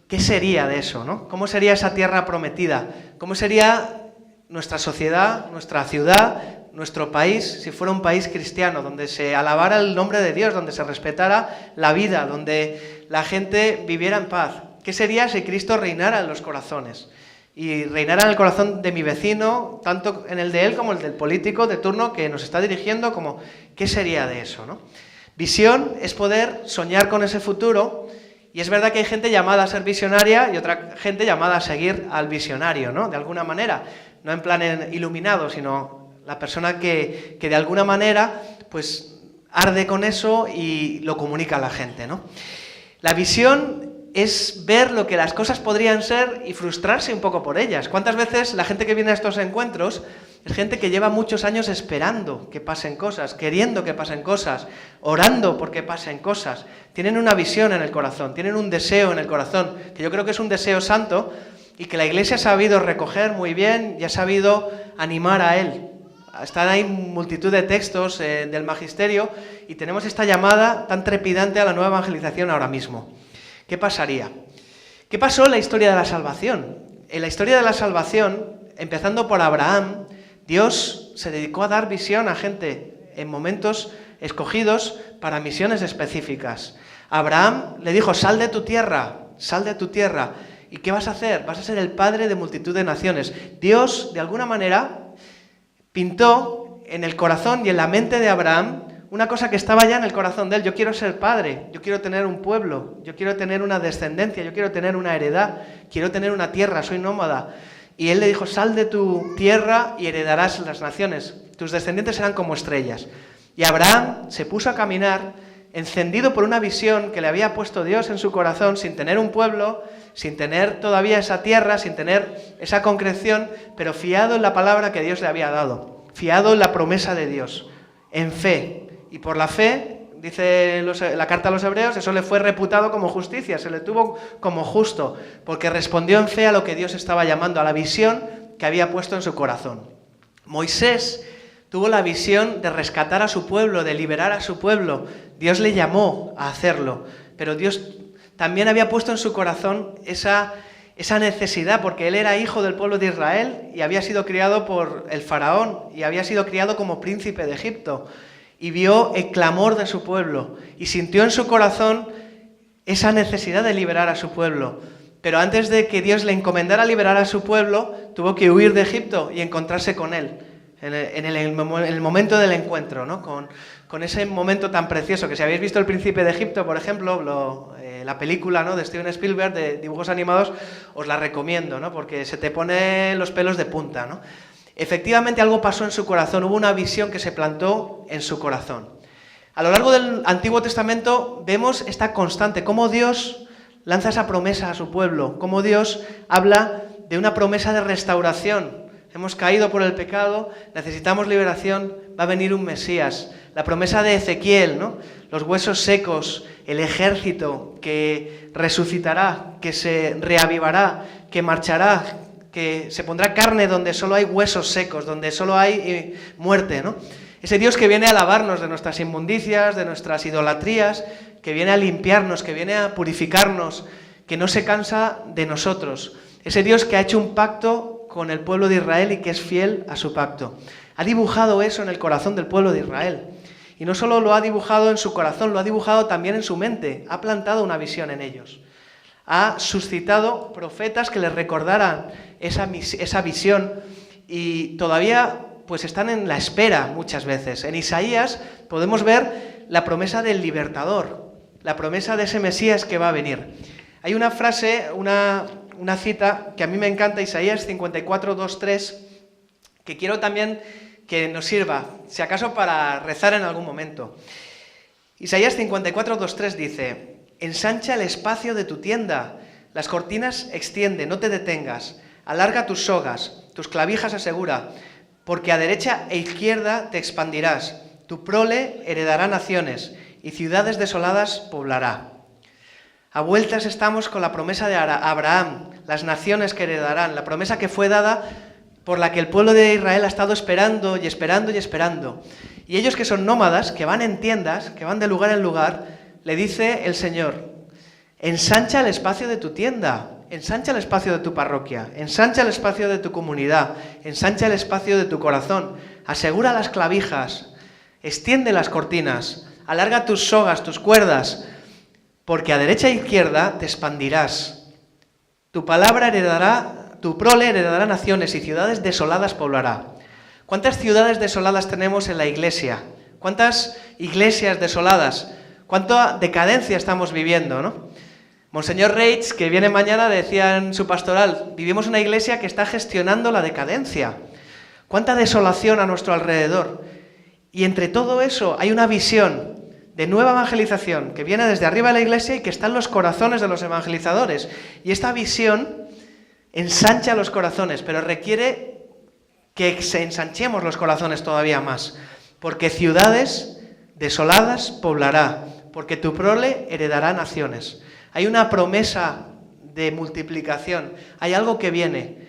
¿Qué sería de eso, no? ¿Cómo sería esa tierra prometida? ¿Cómo sería nuestra sociedad, nuestra ciudad, nuestro país, si fuera un país cristiano, donde se alabara el nombre de Dios, donde se respetara la vida, donde la gente viviera en paz? ¿Qué sería si Cristo reinara en los corazones? Y reinara en el corazón de mi vecino, tanto en el de él como el del político de turno que nos está dirigiendo, como ¿qué sería de eso, no? Visión es poder soñar con ese futuro, y es verdad que hay gente llamada a ser visionaria y otra gente llamada a seguir al visionario, ¿no? De alguna manera, no en plan iluminado, sino la persona que de alguna manera pues arde con eso y lo comunica a la gente, ¿no? La visión es ver lo que las cosas podrían ser y frustrarse un poco por ellas. ¿Cuántas veces la gente que viene a estos encuentros Es gente que lleva muchos años esperando que pasen cosas, queriendo que pasen cosas, orando porque pasen cosas. Tienen una visión en el corazón, tienen un deseo en el corazón, que yo creo que es un deseo santo y que la Iglesia ha sabido recoger muy bien y ha sabido animar a él. Están ahí multitud de textos del magisterio y tenemos esta llamada tan trepidante a la nueva evangelización ahora mismo. ¿Qué pasaría? ¿Qué pasó en la historia de la salvación? En la historia de la salvación, empezando por Abraham, Dios se dedicó a dar visión a gente en momentos escogidos para misiones específicas. Abraham le dijo, sal de tu tierra, sal de tu tierra. ¿Y qué vas a hacer? Vas a ser el padre de multitud de naciones. Dios, de alguna manera, pintó en el corazón y en la mente de Abraham una cosa que estaba ya en el corazón de él. Yo quiero ser padre, yo quiero tener un pueblo, yo quiero tener una descendencia, yo quiero tener una heredad, quiero tener una tierra, soy nómada. Y él le dijo, sal de tu tierra y heredarás las naciones. Tus descendientes serán como estrellas. Y Abraham se puso a caminar, encendido por una visión que le había puesto Dios en su corazón, sin tener un pueblo, sin tener todavía esa tierra, sin tener esa concreción, pero fiado en la palabra que Dios le había dado, fiado en la promesa de Dios, en fe. Y por la fe, dice la carta a los Hebreos, eso le fue reputado como justicia, se le tuvo como justo, porque respondió en fe a lo que Dios estaba llamando, a la visión que había puesto en su corazón. Moisés tuvo la visión de rescatar a su pueblo, de liberar a su pueblo. Dios le llamó a hacerlo, pero Dios también había puesto en su corazón esa necesidad, porque él era hijo del pueblo de Israel y había sido criado por el faraón y había sido criado como príncipe de Egipto. Y vio el clamor de su pueblo y sintió en su corazón esa necesidad de liberar a su pueblo. Pero antes de que Dios le encomendara liberar a su pueblo, tuvo que huir de Egipto y encontrarse con él, en el momento del encuentro, ¿no? Con ese momento tan precioso, que si habéis visto El Príncipe de Egipto, por ejemplo, la película, ¿no?, de Steven Spielberg, de dibujos animados, os la recomiendo, ¿no?, porque se te pone los pelos de punta, ¿no? Efectivamente algo pasó en su corazón, hubo una visión que se plantó en su corazón. A lo largo del Antiguo Testamento vemos esta constante, cómo Dios lanza esa promesa a su pueblo, cómo Dios habla de una promesa de restauración. Hemos caído por el pecado, necesitamos liberación, va a venir un Mesías. La promesa de Ezequiel, ¿no?, los huesos secos, el ejército que resucitará, que se reavivará, que marchará, que se pondrá carne donde solo hay huesos secos, donde solo hay muerte, ¿no? Ese Dios que viene a lavarnos de nuestras inmundicias, de nuestras idolatrías, que viene a limpiarnos, que viene a purificarnos, que no se cansa de nosotros. Ese Dios que ha hecho un pacto con el pueblo de Israel y que es fiel a su pacto. Ha dibujado eso en el corazón del pueblo de Israel. Y no solo lo ha dibujado en su corazón, lo ha dibujado también en su mente. Ha plantado una visión en ellos. Ha suscitado profetas que les recordaran esa visión y todavía pues están en la espera muchas veces. En Isaías podemos ver la promesa del libertador, la promesa de ese Mesías que va a venir. Hay una frase, una cita que a mí me encanta, Isaías 54, 2, 3, que quiero también que nos sirva, si acaso para rezar en algún momento. Isaías 54, 2, 3 dice: ensancha el espacio de tu tienda, las cortinas extiende, no te detengas, alarga tus sogas, tus clavijas asegura, porque a derecha e izquierda te expandirás, tu prole heredará naciones, y ciudades desoladas poblará. A vueltas estamos con la promesa de Abraham, las naciones que heredarán, la promesa que fue dada por la que el pueblo de Israel ha estado esperando y esperando y esperando. Y ellos que son nómadas, que van en tiendas, que van de lugar en lugar, le dice el Señor: ensancha el espacio de tu tienda, ensancha el espacio de tu parroquia, ensancha el espacio de tu comunidad, ensancha el espacio de tu corazón, asegura las clavijas, extiende las cortinas, alarga tus sogas, tus cuerdas, porque a derecha e izquierda te expandirás. Tu palabra heredará, tu prole heredará naciones y ciudades desoladas poblará. ¿Cuántas ciudades desoladas tenemos en la iglesia? ¿Cuántas iglesias desoladas? ¿Cuánta decadencia estamos viviendo, no? Monseñor Reitz, que viene mañana, decía en su pastoral: vivimos una iglesia que está gestionando la decadencia. ¿Cuánta desolación a nuestro alrededor? Y entre todo eso hay una visión de nueva evangelización que viene desde arriba de la iglesia y que está en los corazones de los evangelizadores. Y esta visión ensancha los corazones, pero requiere que ensanchemos los corazones todavía más. Porque ciudades desoladas poblará, porque tu prole heredará naciones. Hay una promesa de multiplicación, hay algo que viene.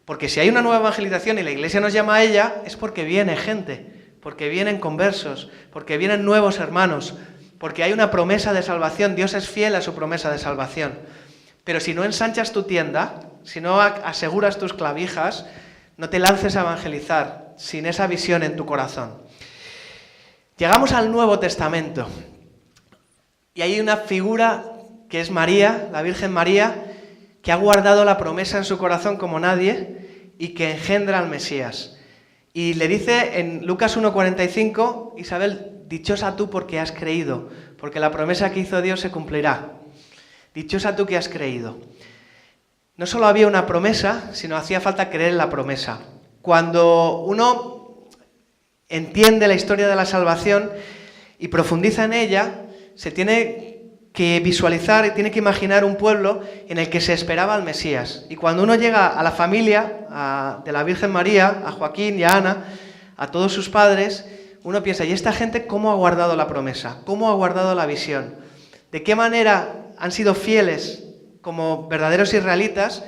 Porque si hay una nueva evangelización y la Iglesia nos llama a ella, es porque viene gente, porque vienen conversos, porque vienen nuevos hermanos, porque hay una promesa de salvación. Dios es fiel a su promesa de salvación. Pero si no ensanchas tu tienda, si no aseguras tus clavijas, no te lances a evangelizar sin esa visión en tu corazón. Llegamos al Nuevo Testamento y hay una figura que es María, la Virgen María, que ha guardado la promesa en su corazón como nadie y que engendra al Mesías. Y le dice en Lucas 1:45, Isabel, dichosa tú porque has creído, porque la promesa que hizo Dios se cumplirá. Dichosa tú que has creído. No solo había una promesa, sino hacía falta creer en la promesa. Cuando uno entiende la historia de la salvación y profundiza en ella, se tiene que visualizar y tiene que imaginar un pueblo en el que se esperaba al Mesías. Y cuando uno llega a la familia de la Virgen María, a Joaquín y a Ana, a todos sus padres, uno piensa, ¿y esta gente cómo ha guardado la promesa? ¿Cómo ha guardado la visión? ¿De qué manera han sido fieles como verdaderos israelitas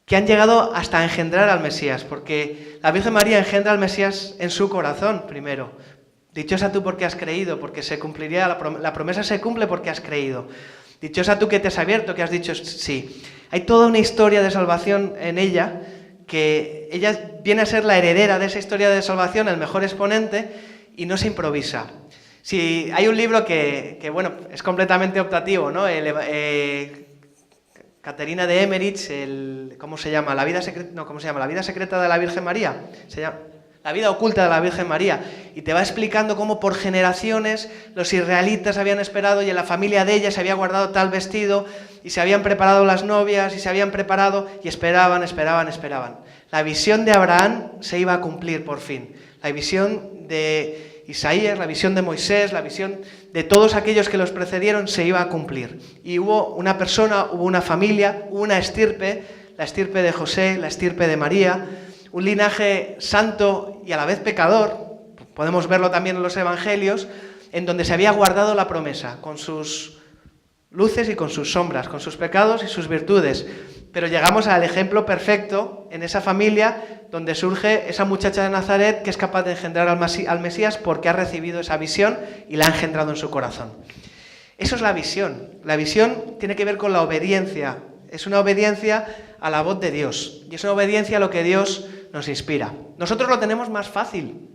que han llegado hasta engendrar al Mesías? Porque la Virgen María engendra al Mesías en su corazón primero. Dichosa tú porque has creído, porque se cumpliría la promesa se cumple porque has creído. Dichosa tú que te has abierto, que has dicho sí. Hay toda una historia de salvación en ella, que ella viene a ser la heredera de esa historia de salvación, el mejor exponente, y no se improvisa. Si hay un libro que bueno, es completamente optativo, ¿no? Caterina de Emmerich, ¿cómo se llama? La vida secreta de la Virgen María. Se llama La vida oculta de la Virgen María, y te va explicando cómo por generaciones los israelitas habían esperado y en la familia de ella se había guardado tal vestido y se habían preparado las novias y se habían preparado y esperaban. La visión de Abraham se iba a cumplir por fin. La visión de Isaías, la visión de Moisés, la visión de todos aquellos que los precedieron se iba a cumplir. Y hubo una persona, hubo una familia, hubo una estirpe, la estirpe de José, la estirpe de María, un linaje santo y a la vez pecador, podemos verlo también en los evangelios, en donde se había guardado la promesa, con sus luces y con sus sombras, con sus pecados y sus virtudes. Pero llegamos al ejemplo perfecto en esa familia donde surge esa muchacha de Nazaret que es capaz de engendrar al Mesías porque ha recibido esa visión y la ha engendrado en su corazón. Eso es la visión. La visión tiene que ver con la obediencia. Es una obediencia a la voz de Dios y es una obediencia a lo que Dios nos inspira. Nosotros lo tenemos más fácil.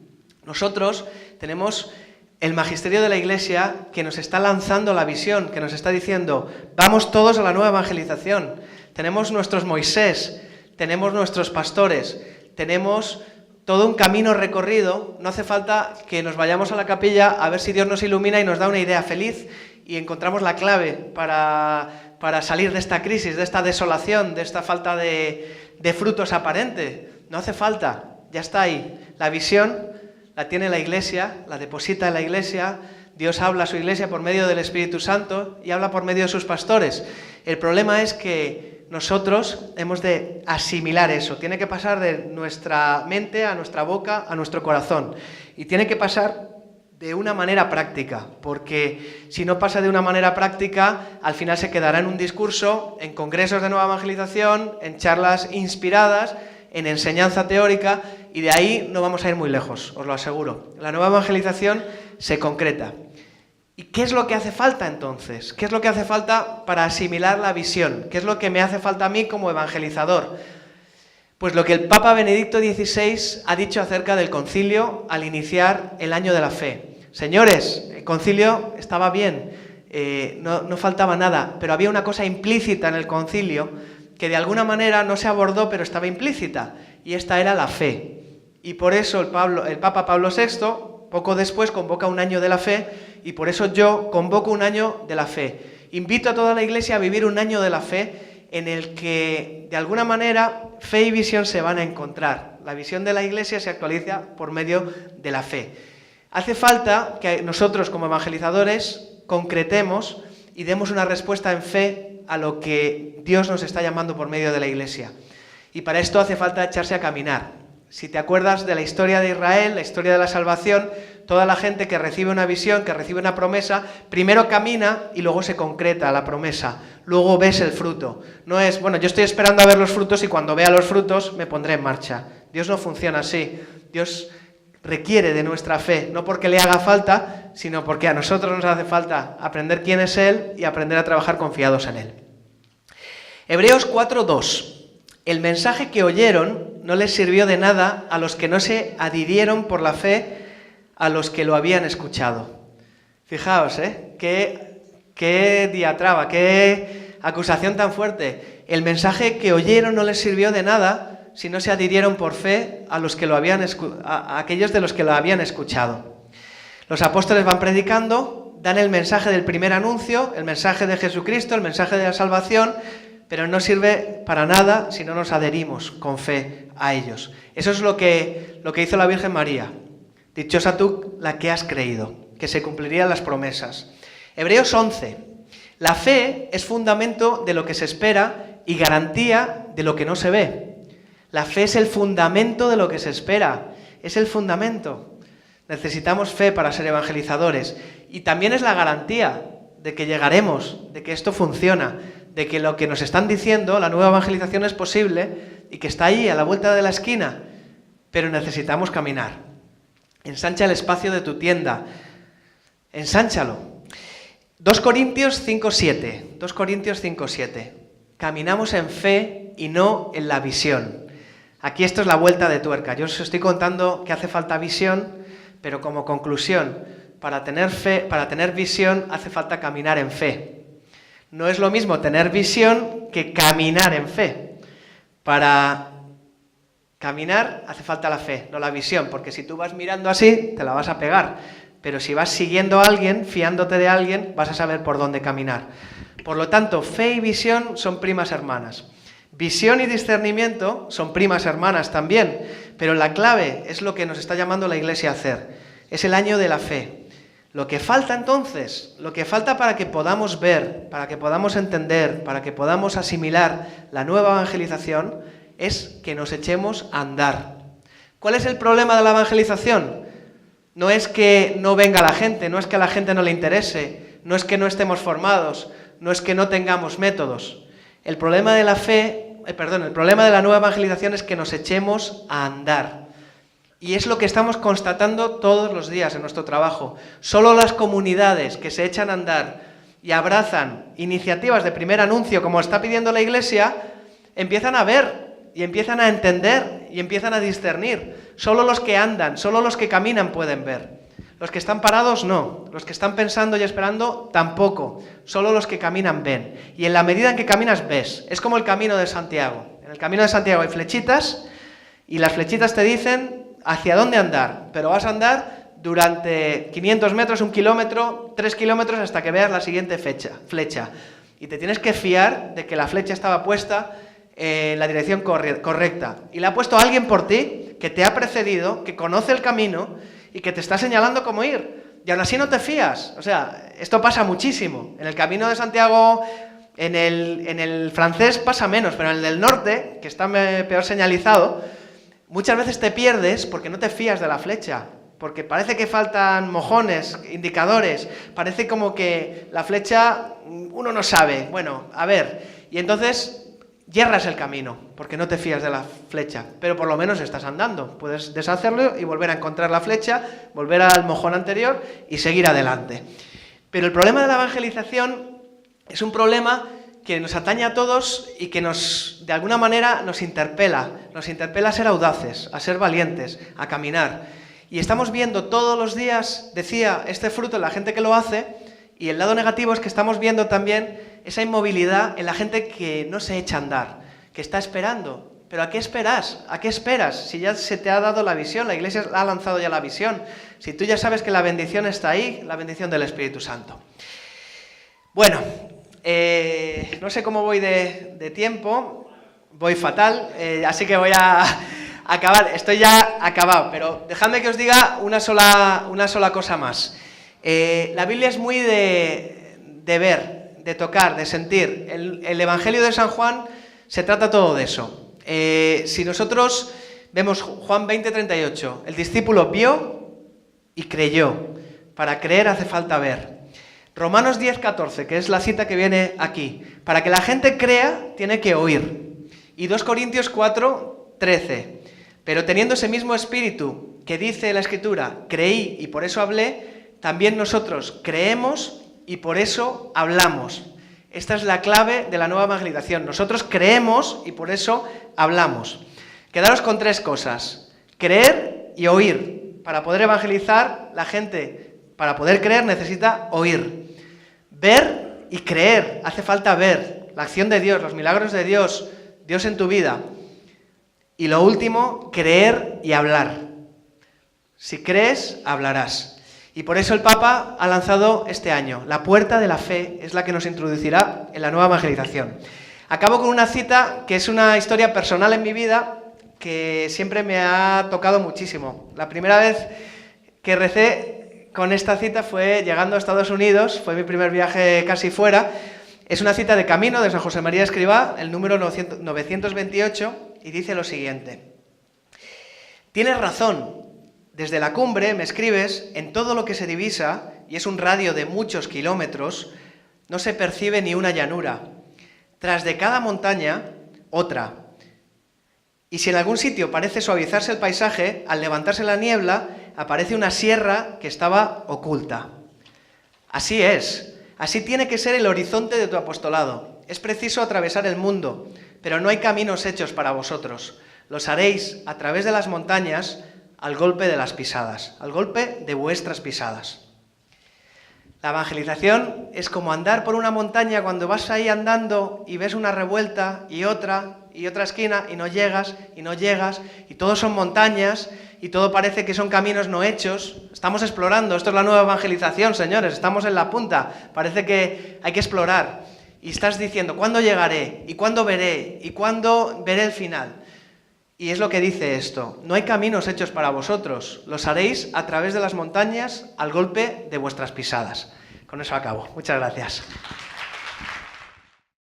Nosotros tenemos el magisterio de la Iglesia que nos está lanzando la visión, que nos está diciendo, vamos todos a la nueva evangelización. Tenemos nuestros Moisés, tenemos nuestros pastores, tenemos todo un camino recorrido. No hace falta que nos vayamos a la capilla a ver si Dios nos ilumina y nos da una idea feliz y encontramos la clave para salir de esta crisis, de esta desolación, de esta falta de frutos aparente. No hace falta, ya está ahí. La visión la tiene la Iglesia, la deposita en la Iglesia. Dios habla a su Iglesia por medio del Espíritu Santo y habla por medio de sus pastores. El problema es que nosotros hemos de asimilar eso. Tiene que pasar de nuestra mente a nuestra boca, a nuestro corazón. Y tiene que pasar de una manera práctica, porque si no pasa de una manera práctica, al final se quedará en un discurso, en congresos de nueva evangelización, en charlas inspiradas, en enseñanza teórica, y de ahí no vamos a ir muy lejos, os lo aseguro. La nueva evangelización se concreta. ¿Y qué es lo que hace falta entonces? ¿Qué es lo que hace falta para asimilar la visión? ¿Qué es lo que me hace falta a mí como evangelizador? Pues lo que el Papa Benedicto XVI ha dicho acerca del concilio al iniciar el año de la fe. Señores, el concilio estaba bien, no faltaba nada, pero había una cosa implícita en el concilio que de alguna manera no se abordó, pero estaba implícita, y esta era la fe. Y por eso el Papa Pablo VI, poco después, convoca un año de la fe, y por eso yo convoco un año de la fe. Invito a toda la Iglesia a vivir un año de la fe en el que, de alguna manera, fe y visión se van a encontrar. La visión de la Iglesia se actualiza por medio de la fe. Hace falta que nosotros, como evangelizadores, concretemos y demos una respuesta en fe a lo que Dios nos está llamando por medio de la Iglesia. Y para esto hace falta echarse a caminar. Si te acuerdas de la historia de Israel, la historia de la salvación, toda la gente que recibe una visión, que recibe una promesa, primero camina y luego se concreta la promesa, luego ves el fruto. No es, bueno, yo estoy esperando a ver los frutos y cuando vea los frutos me pondré en marcha. Dios no funciona así. Dios requiere de nuestra fe, no porque le haga falta, sino porque a nosotros nos hace falta aprender quién es Él y aprender a trabajar confiados en Él. Hebreos 4:2. El mensaje que oyeron no les sirvió de nada a los que no se adhirieron por la fe a los que lo habían escuchado. Fijaos, qué diatraba, qué acusación tan fuerte. El mensaje que oyeron no les sirvió de nada si no se adhirieron por fe a aquellos de los que lo habían escuchado. Los apóstoles van predicando, dan el mensaje del primer anuncio, el mensaje de Jesucristo, el mensaje de la salvación, pero no sirve para nada si no nos adherimos con fe a ellos. Eso es lo que hizo la Virgen María. Dichosa tú la que has creído, que se cumplirían las promesas. Hebreos 11. La fe es fundamento de lo que se espera y garantía de lo que no se ve. La fe es el fundamento de lo que se espera, es el fundamento. Necesitamos fe para ser evangelizadores y también es la garantía de que llegaremos, de que esto funciona, de que lo que nos están diciendo, la nueva evangelización es posible y que está ahí a la vuelta de la esquina, pero necesitamos caminar. Ensancha el espacio de tu tienda, ensánchalo. 2 Corintios 5:7. 2 Corintios 5:7. Caminamos en fe y no en la visión. Aquí esto es la vuelta de tuerca. Yo os estoy contando que hace falta visión, pero como conclusión, para tener fe, para tener visión, hace falta caminar en fe. No es lo mismo tener visión que caminar en fe. Para caminar hace falta la fe, no la visión, porque si tú vas mirando así, te la vas a pegar. Pero si vas siguiendo a alguien, fiándote de alguien, vas a saber por dónde caminar. Por lo tanto, fe y visión son primas hermanas. Visión y discernimiento son primas hermanas también, pero la clave es lo que nos está llamando la Iglesia a hacer. Es el año de la fe. Lo que falta entonces, lo que falta para que podamos ver, para que podamos entender, para que podamos asimilar la nueva evangelización, es que nos echemos a andar. ¿Cuál es el problema de la evangelización? No es que no venga la gente, no es que a la gente no le interese, no es que no estemos formados, no es que no tengamos métodos. El problema de la el problema de la nueva evangelización es que nos echemos a andar. Y es lo que estamos constatando todos los días en nuestro trabajo. Solo las comunidades que se echan a andar y abrazan iniciativas de primer anuncio, como está pidiendo la Iglesia, empiezan a ver y empiezan a entender y empiezan a discernir. Solo los que andan, solo los que caminan pueden ver. Los que están parados no, los que están pensando y esperando tampoco. Solo los que caminan ven. Y en la medida en que caminas ves. Es como el camino de Santiago. En el camino de Santiago hay flechitas y las flechitas te dicen hacia dónde andar, pero vas a andar durante 500 metros, 1 kilómetro, 3 kilómetros hasta que veas la siguiente flecha. Y te tienes que fiar de que la flecha estaba puesta en la dirección correcta. Y la ha puesto alguien por ti, que te ha precedido, que conoce el camino y que te está señalando cómo ir. Y aún así no te fías. O sea, esto pasa muchísimo. En el camino de Santiago, en el francés pasa menos, pero en el del norte, que está peor señalizado, muchas veces te pierdes porque no te fías de la flecha, porque parece que faltan mojones, indicadores, parece como que la flecha uno no sabe, bueno, a ver, y entonces yerras el camino, porque no te fías de la flecha, pero por lo menos estás andando, puedes deshacerlo y volver a encontrar la flecha, volver al mojón anterior y seguir adelante. Pero el problema de la evangelización es un problema que nos atañe a todos y que de alguna manera nos interpela a ser audaces, a ser valientes, a caminar. Y estamos viendo todos los días, decía, este fruto en la gente que lo hace, y el lado negativo es que estamos viendo también esa inmovilidad en la gente que no se echa a andar, que está esperando. ¿Pero a qué esperas? ¿A qué esperas? Si ya se te ha dado la visión, la Iglesia ha lanzado ya la visión, si tú ya sabes que la bendición está ahí, la bendición del Espíritu Santo. Bueno, no sé cómo voy de tiempo, voy fatal, así que voy a acabar, estoy ya acabado, pero dejadme que os diga una sola cosa más. La Biblia es muy de ver, de tocar, de sentir. El Evangelio de San Juan se trata todo de eso. Si nosotros vemos Juan 20:38. El discípulo vio y creyó. Para creer hace falta ver. Romanos 10:14, que es la cita que viene aquí. Para que la gente crea, tiene que oír. Y 2 Corintios 4:13. Pero teniendo ese mismo espíritu que dice la Escritura, creí y por eso hablé, también nosotros creemos y por eso hablamos. Esta es la clave de la nueva evangelización. Nosotros creemos y por eso hablamos. Quedaros con 3 cosas. Creer y oír. Para poder evangelizar, la gente, para poder creer, necesita oír. Ver y creer. Hace falta ver la acción de Dios, los milagros de Dios, Dios en tu vida. Y lo último, creer y hablar. Si crees, hablarás. Y por eso el Papa ha lanzado este año, la puerta de la fe es la que nos introducirá en la nueva evangelización. Acabo con una cita que es una historia personal en mi vida que siempre me ha tocado muchísimo. La primera vez que recé con esta cita fue llegando a Estados Unidos, fue mi primer viaje casi fuera. Es una cita de camino de San José María Escrivá, el número 928, y dice lo siguiente. Tienes razón. Desde la cumbre, me escribes, en todo lo que se divisa, y es un radio de muchos kilómetros, no se percibe ni una llanura. Tras de cada montaña, otra. Y si en algún sitio parece suavizarse el paisaje, al levantarse la niebla, aparece una sierra que estaba oculta. Así es, así tiene que ser el horizonte de tu apostolado. Es preciso atravesar el mundo, pero no hay caminos hechos para vosotros. Los haréis a través de las montañas, al golpe de las pisadas, al golpe de vuestras pisadas. La evangelización es como andar por una montaña cuando vas ahí andando y ves una revuelta y otra esquina y no llegas, y todos son montañas y todo parece que son caminos no hechos. Estamos explorando, esto es la nueva evangelización, señores, estamos en la punta, parece que hay que explorar. Y estás diciendo, ¿cuándo llegaré? ¿Y cuándo veré? ¿Y cuándo veré el final? Y es lo que dice esto, no hay caminos hechos para vosotros, los haréis a través de las montañas al golpe de vuestras pisadas. Con eso acabo. Muchas gracias.